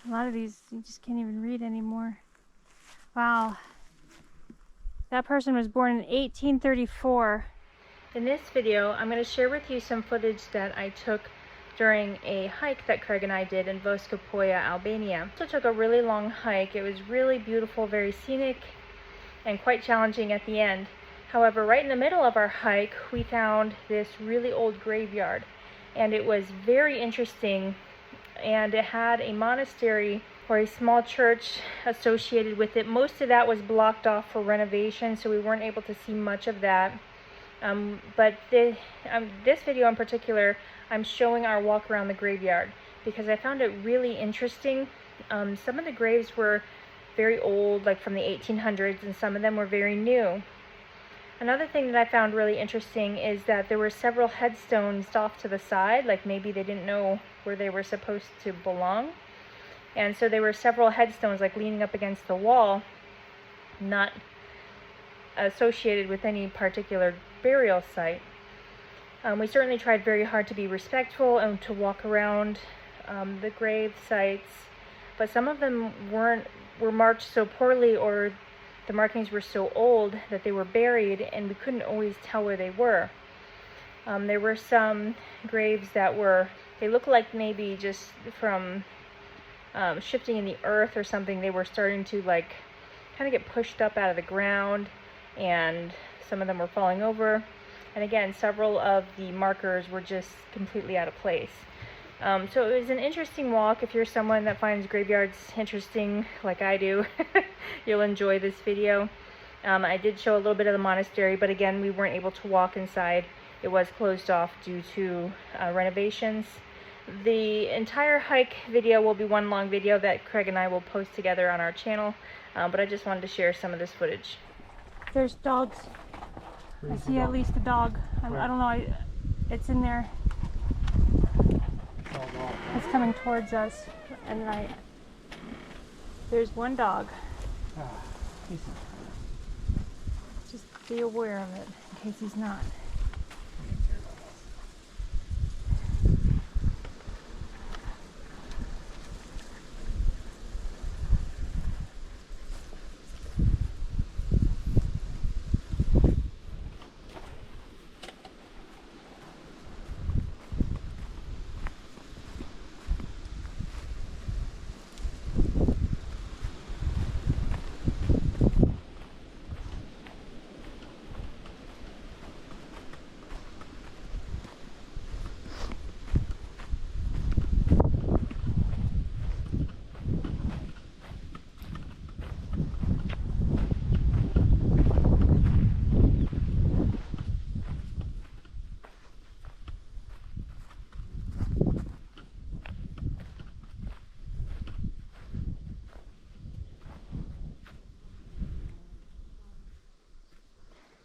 A lot of these you just can't even read anymore. Wow. That person was born in 1834. In this video, I'm going to share with you some footage that I took during a hike that Craig and I did in Voskopoja, Albania. We took a really long hike. It was really beautiful, very scenic, and quite challenging at the end. However, right in the middle of our hike, we found this really old graveyard, and it was very interesting, and it had a monastery or a small church associated with it. Most of that was blocked off for renovation, so we weren't able to see much of that. But this video in particular, I'm showing our walk around the graveyard because I found it really interesting. Some of the graves were very old, like from the 1800s, and some of them were very new. Another thing that I found really interesting is that there were several headstones off to the side, like maybe they didn't know where they were supposed to belong. And so there were several headstones like leaning up against the wall, not associated with any particular burial site. We certainly tried very hard to be respectful and to walk around the grave sites, but some of them were marked so poorly, or the markings were so old that they were buried and we couldn't always tell where they were. There were some graves that they looked like maybe just from shifting in the earth or something, they were starting to like kind of get pushed up out of the ground, and some of them were falling over. And again, several of the markers were just completely out of place. So it was an interesting walk. If you're someone that finds graveyards interesting like I do, you'll enjoy this video. I did show a little bit of the monastery, but again, we weren't able to walk inside. It was closed off due to renovations. The entire hike video will be one long video that Craig and I will post together on our channel, but I just wanted to share some of this footage. There's dogs. I see at least a dog. I don't know. It's in there. It's coming towards us, and there's one dog. Just be aware of it in case he's not.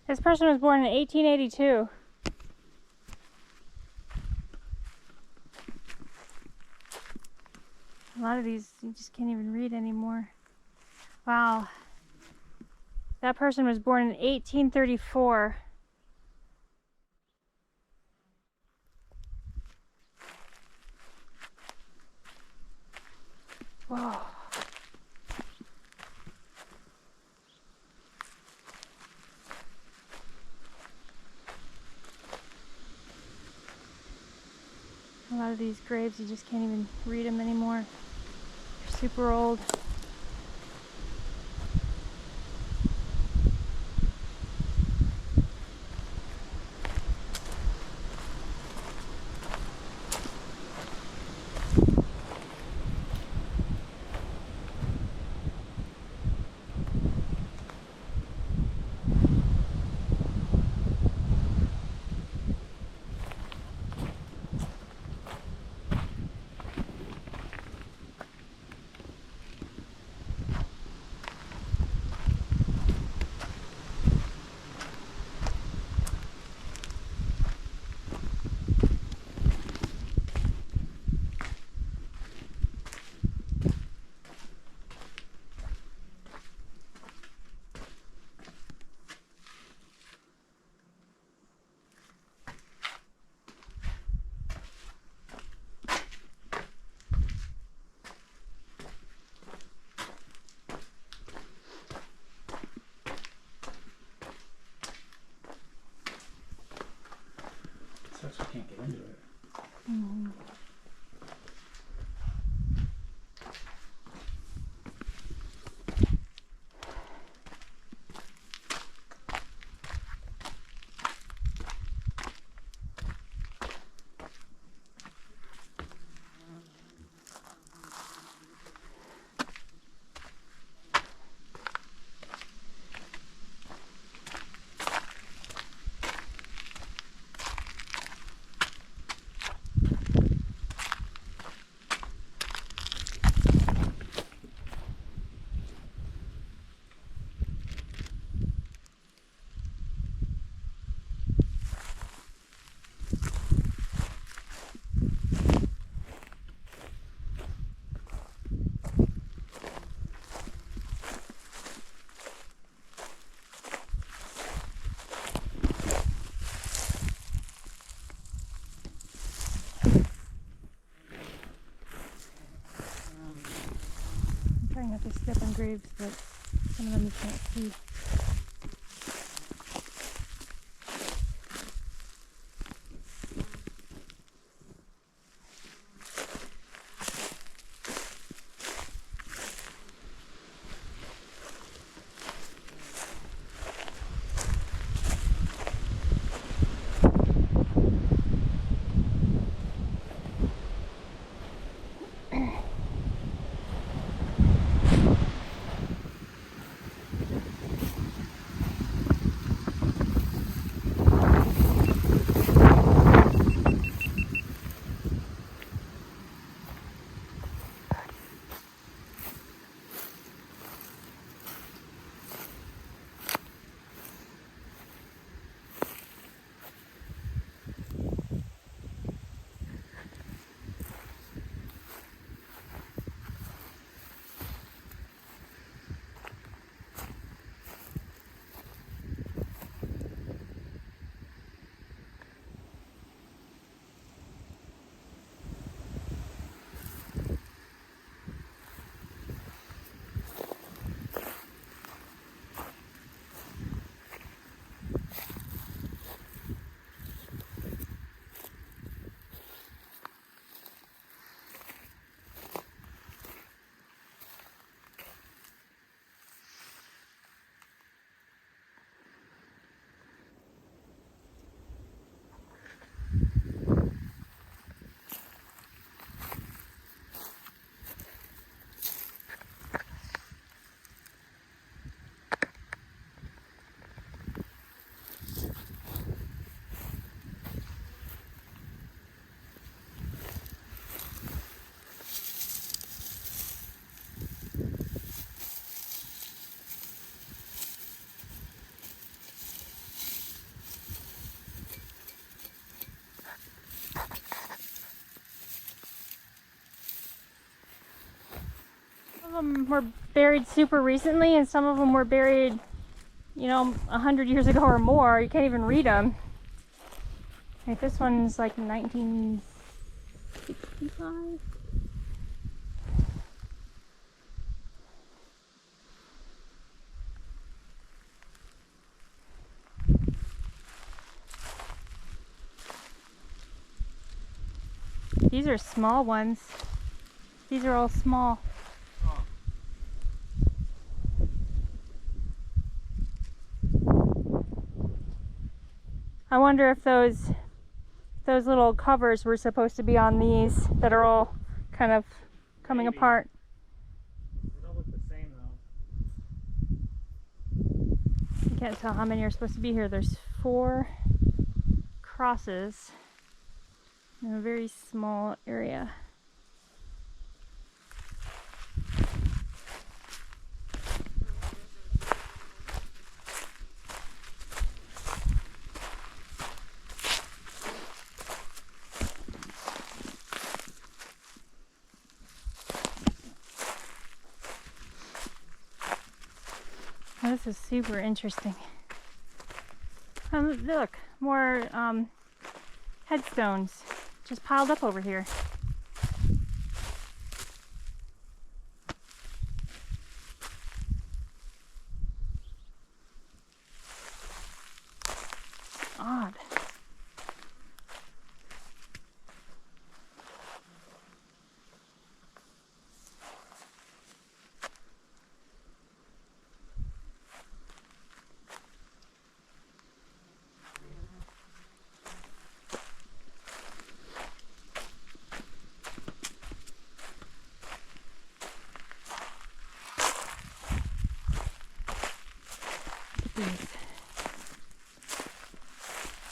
This person was born in 1882. A lot of these you just can't even read anymore. Wow. That person was born in 1834. Whoa. A lot of these graves, you just can't even read them anymore. They're super old. under it. Mm-hmm. Trying not to step on graves, but some of them you can't see. Some of them were buried super recently, and some of them were buried, 100 years ago or more. You can't even read them. Like this one's like 1965. These are small ones. These are all small. I wonder if those little covers were supposed to be on these that are all kind of coming apart. They don't look the same though. You can't tell how many are supposed to be here. There's 4 crosses in a very small area. This is super interesting. Look, more headstones just piled up over here. Odd.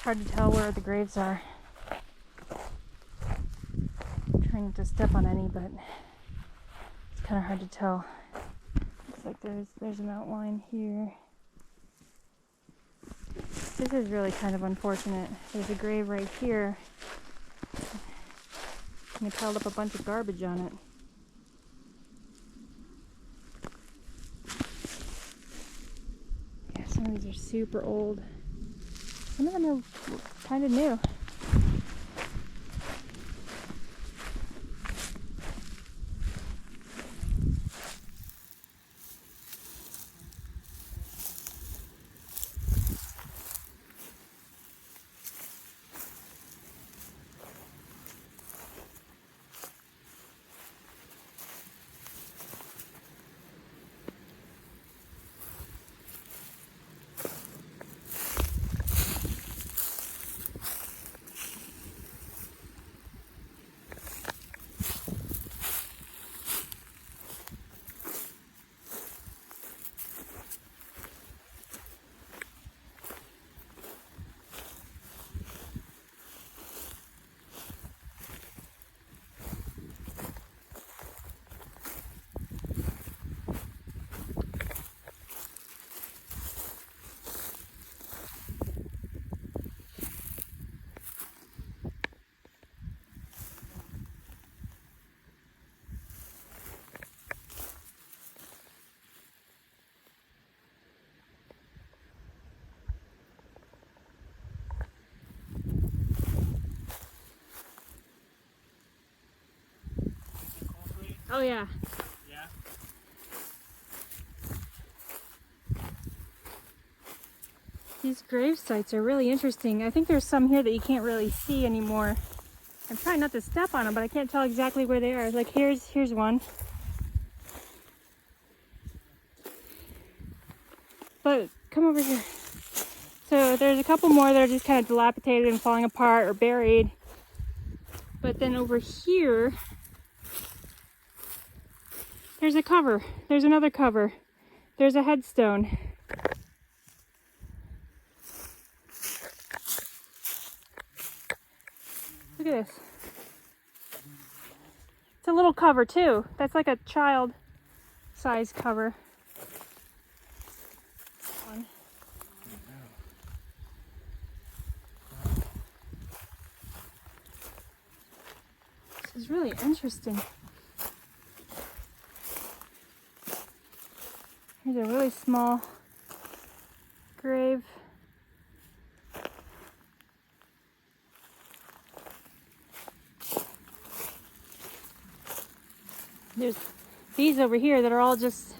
hard to tell where the graves are. I'm trying not to step on any, but it's kind of hard to tell. Looks like there's an outline here. This is really kind of unfortunate. There's a grave right here, and they piled up a bunch of garbage on it. Yeah, some of these are super old. Some of them are kind of new. Oh yeah. Yeah. These grave sites are really interesting. I think there's some here that you can't really see anymore. I'm trying not to step on them, but I can't tell exactly where they are. Like here's one. But come over here. So there's a couple more that are just kind of dilapidated and falling apart or buried. But then over here, there's a cover. There's another cover. There's a headstone. Look at this. It's a little cover too. That's like a child size cover. One. This is really interesting. Here's a really small grave. There's these over here that are all just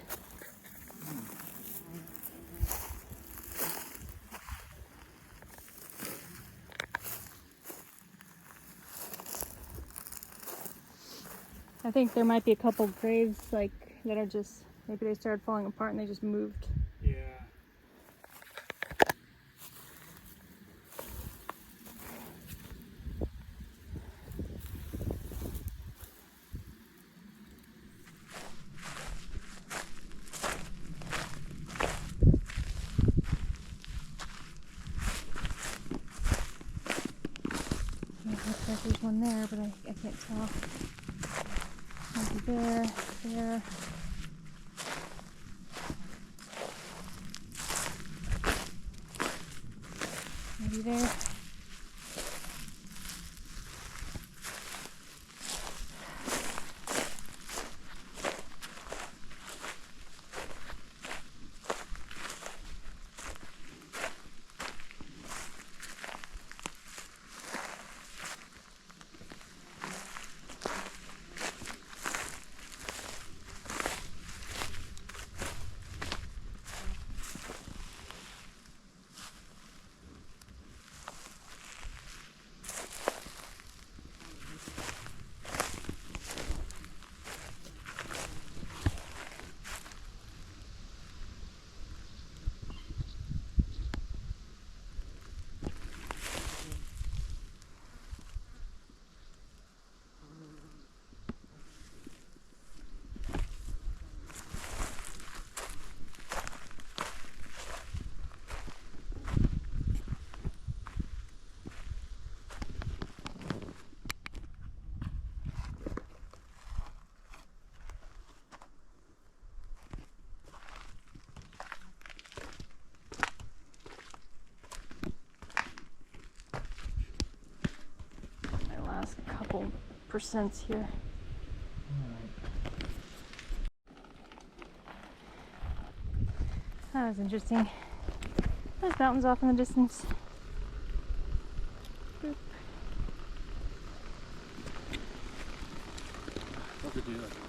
I think there might be a couple graves like that are just maybe they started falling apart and they just moved. Yeah. Looks like there's one there, but I can't tell. Maybe there. Maybe there. sense here. That was interesting. Those mountains off in the distance. Boop. What to do?